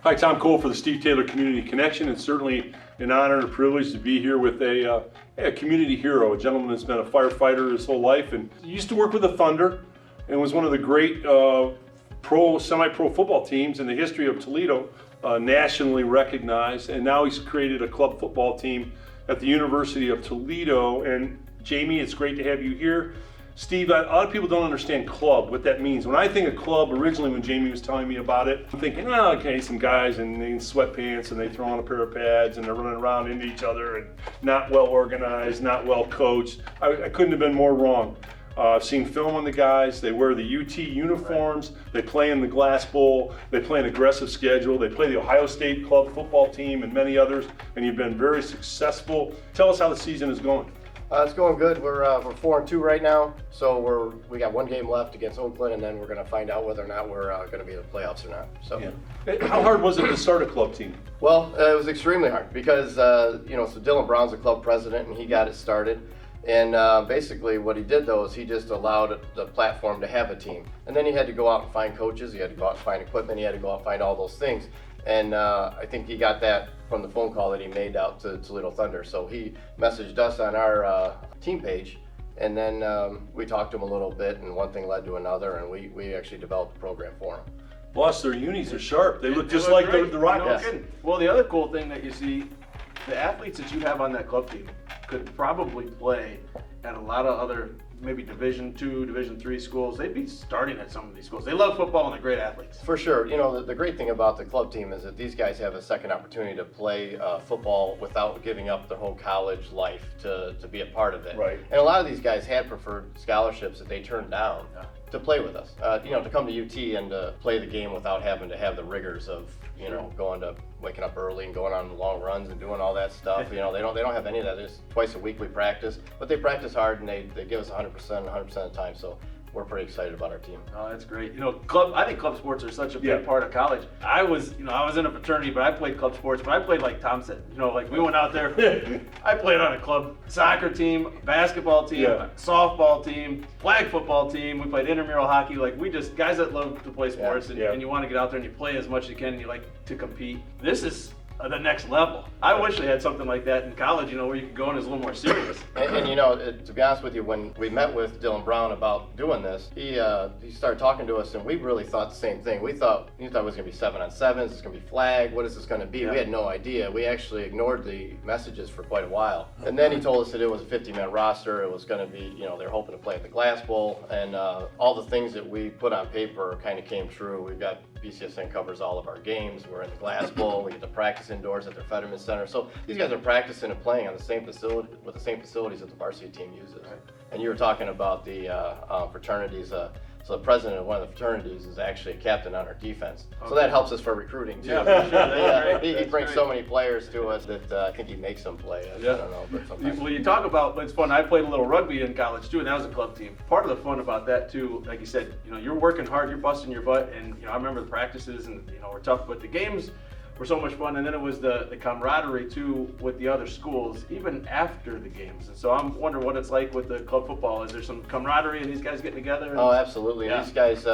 Hi, Tom Cole for the Steve Taylor Community Connection. It's certainly an honor and a privilege to be here with a community hero, a gentleman that's been a firefighter his whole life and used to work with the Thunder and was one of the great semi-pro football teams in the history of Toledo, nationally recognized. And now he's created a club football team at the University of Toledo. And Jamie, it's great to have you here. Steve, a lot of people don't understand club, what that means. When I think of club, originally when Jamie was telling me about it, I'm thinking, oh, okay, some guys in sweatpants and they throw on a pair of pads and they're running around into each other and not well organized, not well coached. I couldn't have been more wrong. I've seen film on the guys. They wear the UT uniforms. They play in the Glass Bowl. They play an aggressive schedule. They play the Ohio State club football team and many others, and you've been very successful. Tell us how the season is going. It's going good. We're 4-2 right now, so we got one game left against Oakland, and then we're going to find out whether or not we're going to be in the playoffs or not. So, yeah. How hard was it to start a club team? Well, it was extremely hard because so Dylan Brown's the club president, and he got it started. And basically, what he did though is he just allowed the platform to have a team, and then he had to go out and find coaches. He had to go out and find equipment. He had to go out and find all those things. And I think he got that from the phone call that he made out to Toledo Thunder. So he messaged us on our team page, and then we talked to him a little bit, and one thing led to another, and we actually developed a program for him. Plus, their unis are sharp. They look just like the Rockets. No kidding. Well, the other cool thing that you see, the athletes that you have on that club team could probably play at a lot of other maybe Division II, Division III schools. They'd be starting at some of these schools. They love football and they're great athletes. For sure. The great thing about the club team is that these guys have a second opportunity to play football without giving up their whole college life to be a part of it. Right. And a lot of these guys had preferred scholarships that they turned down to play with us. To come to UT and to play the game without having to have the rigors of going to waking up early and going on long runs and doing all that stuff. They don't have any of that. There's twice a week we practice, but they practice hard and they give us 100% of the time. So we're pretty excited about our team. Oh, that's great. I think club sports are such a big part of college. I was in a fraternity, but I played club sports. But I played like Tom said. We went out there. I played on a club soccer team, basketball team, softball team, flag football team. We played intramural hockey. We just guys that love to play sports, and you want to get out there and you play as much as you can. And you like to compete. This is the next level. I wish they had something like that in college, where you could go and it's a little more serious. And to be honest with you, when we met with Dylan Brown about doing this, he started talking to us, and we really thought the same thing. He thought it was going to be 7-on-7s, it's going to be flag, what is this going to be? Yeah. We had no idea. We actually ignored the messages for quite a while. And then he told us that it was a 50-man roster, it was going to be, they're hoping to play at the Glass Bowl, and all the things that we put on paper kind of came true. We've got BCSN covers all of our games. We're in the Glass Bowl. We get to practice indoors at their Fetterman Center. So these guys are practicing and playing on the same facility with the same facilities that the varsity team uses. Right. And you were talking about the fraternities. So the president of one of the fraternities is actually a captain on our defense. Okay. So that helps us for recruiting too. Yeah, for sure. He brings so many players to us that I think he makes them play. I don't know, but sometimes. Well, you talk about, it's fun. I played a little rugby in college too, and that was a club team. Part of the fun about that too, like you said, you're working hard, you're busting your butt, and I remember the practices and were tough, but the games were so much fun, and then it was the camaraderie too with the other schools, even after the games. And so I'm wondering what it's like with the club football. Is there some camaraderie and these guys getting together? Oh, absolutely. Yeah. These guys,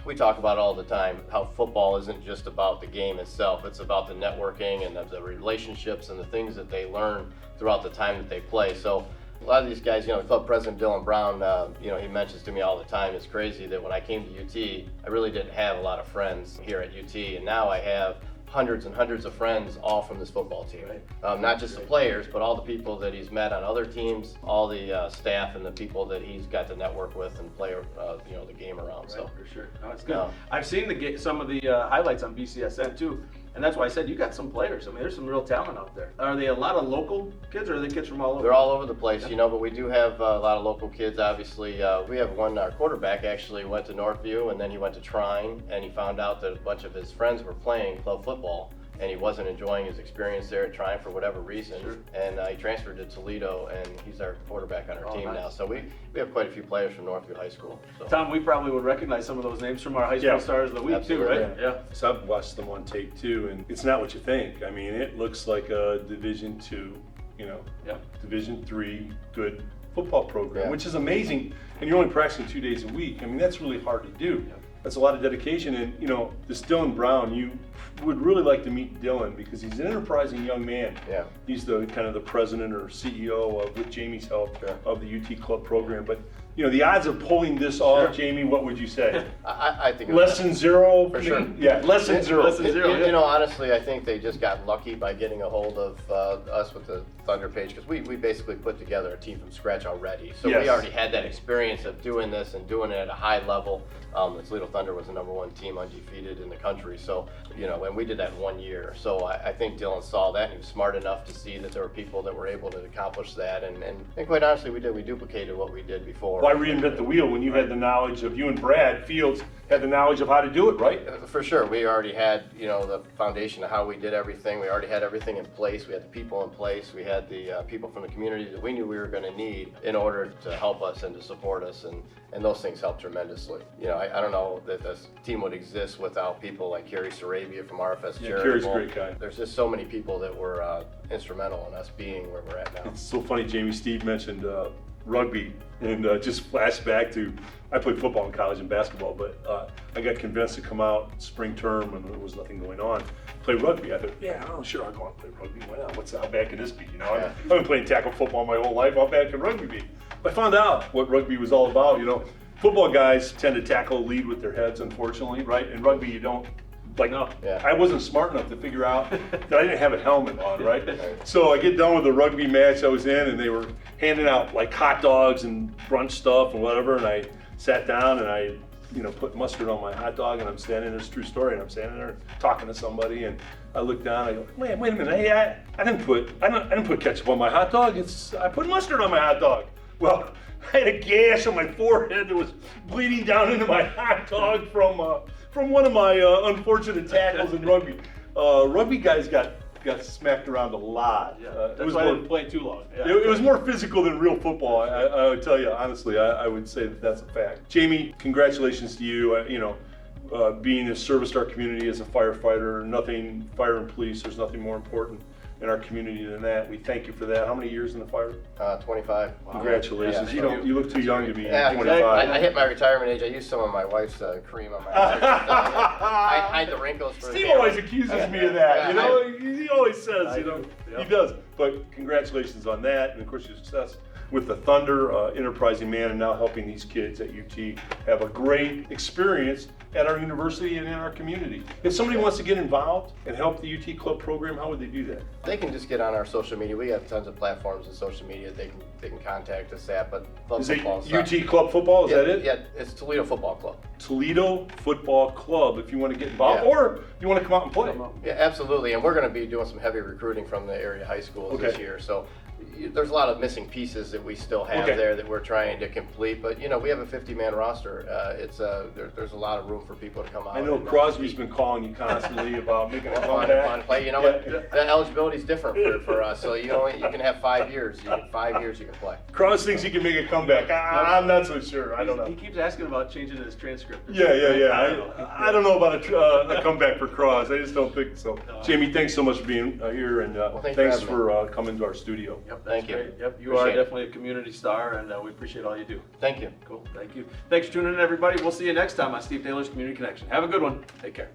we talk about all the time how football isn't just about the game itself. It's about the networking and the relationships and the things that they learn throughout the time that they play. So a lot of these guys, club president Dylan Brown, he mentions to me all the time, it's crazy that when I came to UT, I really didn't have a lot of friends here at UT, and now I have hundreds and hundreds of friends, all from this football team. Right. Not just the players, but all the people that he's met on other teams, all the staff and the people that he's got to network with and play, the game around. Right, so for sure, no, it's good. I've seen some of the highlights on BCSN too, and that's why I said you got some players. There's some real talent out there. Are they a lot of local kids, or are they kids from all over? They're all over the place, but we do have a lot of local kids. Obviously, we have one. Our quarterback actually went to Northview, and then he went to Trine, and he found out that a bunch of his friends were playing club football, and he wasn't enjoying his experience there at Trine for whatever reason. Sure. And he transferred to Toledo, and he's our quarterback on our team now. So we have quite a few players from Northview High School. So. Tom, we probably would recognize some of those names from our high school stars of the week. Absolutely. Too, right? Yeah. So I've watched them on tape too, and it's not what you think. It looks like a Division II, Division III good football program, which is amazing. And you're only practicing 2 days a week. That's really hard to do. that's a lot of dedication. And you know, this Dylan Brown, you would really like to meet Dylan because he's an enterprising young man. Yeah. He's the kind of the president or CEO of, with Jamie's help, of the UT Club program. But you know, the odds of pulling this off, Jamie, what would you say? I think it Less than zero? For sure. Yeah, less than zero. Less than zero. You know, honestly, I think they just got lucky by getting a hold of us with the Thunder page, because we basically put together a team from scratch already. So Yes. we already had that experience of doing this and doing it at a high level. The Toledo Thunder was the #1 team undefeated in the country. So, you know, and we did that in 1 year. So I think Dylan saw that, and he was smart enough to see that there were people that were able to accomplish that. And quite honestly, we duplicated what we did before. Why reinvent the wheel when you had the knowledge of, you and Brad Fields had the knowledge of how to do it, right? For sure. We already had, you know, the foundation of how we did everything. We already had everything in place. We had the people in place. We had the people from the community that we knew we were going to need in order to help us and to support us. And those things helped tremendously. You know, I don't know that this team would exist without people like Kerry Sarabia from RFS Charitable. Kerry's a great guy. There's just so many people that were instrumental in us being where we're at now. It's so funny, Jamie. Steve mentioned rugby, and just flashed back to, I played football in college and basketball, but I got convinced to come out spring term when there was nothing going on, play rugby. I thought, yeah, oh, sure, I'll go out and play rugby. Why not? How bad can this be? You know, I've been playing tackle football my whole life. How bad can rugby be? I found out what rugby was all about. You know, football guys tend to tackle lead with their heads, unfortunately, right? In rugby, you don't. Like, No. I wasn't smart enough to figure out that I didn't have a helmet on, right? So I get done with the rugby match I was in, and they were handing out like hot dogs and brunch stuff and whatever, and I sat down and I, you know, put mustard on my hot dog, and I'm standing there, it's a true story, and I'm standing there talking to somebody, and I look down, I go, wait a minute, hey, I didn't put ketchup on my hot dog, I put mustard on my hot dog. Well, I had a gash on my forehead that was bleeding down into my hot dog from one of my unfortunate tackles in rugby. Rugby guys got smacked around a lot. That's why I didn't play too long. Yeah. It was more physical than real football. I would tell you honestly. I would say that that's a fact. Jamie, congratulations to you. You know, being a service to our community as a firefighter, nothing fire and police. There's nothing more important in our community than that. We thank you for that. How many years in the fire? 25. Wow. Congratulations. Yeah. You look too young to be Yeah, 25. I hit my retirement age. I used some of my wife's cream on my hair. I hide the wrinkles for Steve the always accuses me of that. You know, he always says, I you know, do. Yep. he does. But congratulations on that, and of course your success with the Thunder, enterprising man, and now helping these kids at UT have a great experience at our university and in our community. If somebody wants to get involved and help the UT Club program, how would they do that? They can just get on our social media. We have tons of platforms and social media they can contact us at. But Is it football UT Club Football? Is that it? Yeah, it's Toledo Football Club. Toledo Football Club, if you want to get involved, Yeah. or you want to come out and play. Yeah, absolutely. And we're going to be doing some heavy recruiting from the area high schools this year. So there's a lot of missing pieces that we still have there that we're trying to complete. But you know, we have a 50-man roster. There's a lot of room for people to come out. I know Crosby's been calling you constantly about making a Fun comeback. play. You know what? The eligibility is different for us. So you can have 5 years. 5 years you can play. Cross thinks he can make a comeback. I'm not so sure. I don't know. He keeps asking about changing his transcript. Yeah. I don't know about a comeback for Cross. I just don't think so. Jamie, thanks so much for being here, and thanks for coming to our studio. Yep, Thank you. Great. Yep, you Appreciate are it. definitely a community star, and we appreciate all you do. Thank you. Cool, thank you. Thanks for tuning in, everybody. We'll see you next time on Steve Taylor's Community Connection. Have a good one. Take care.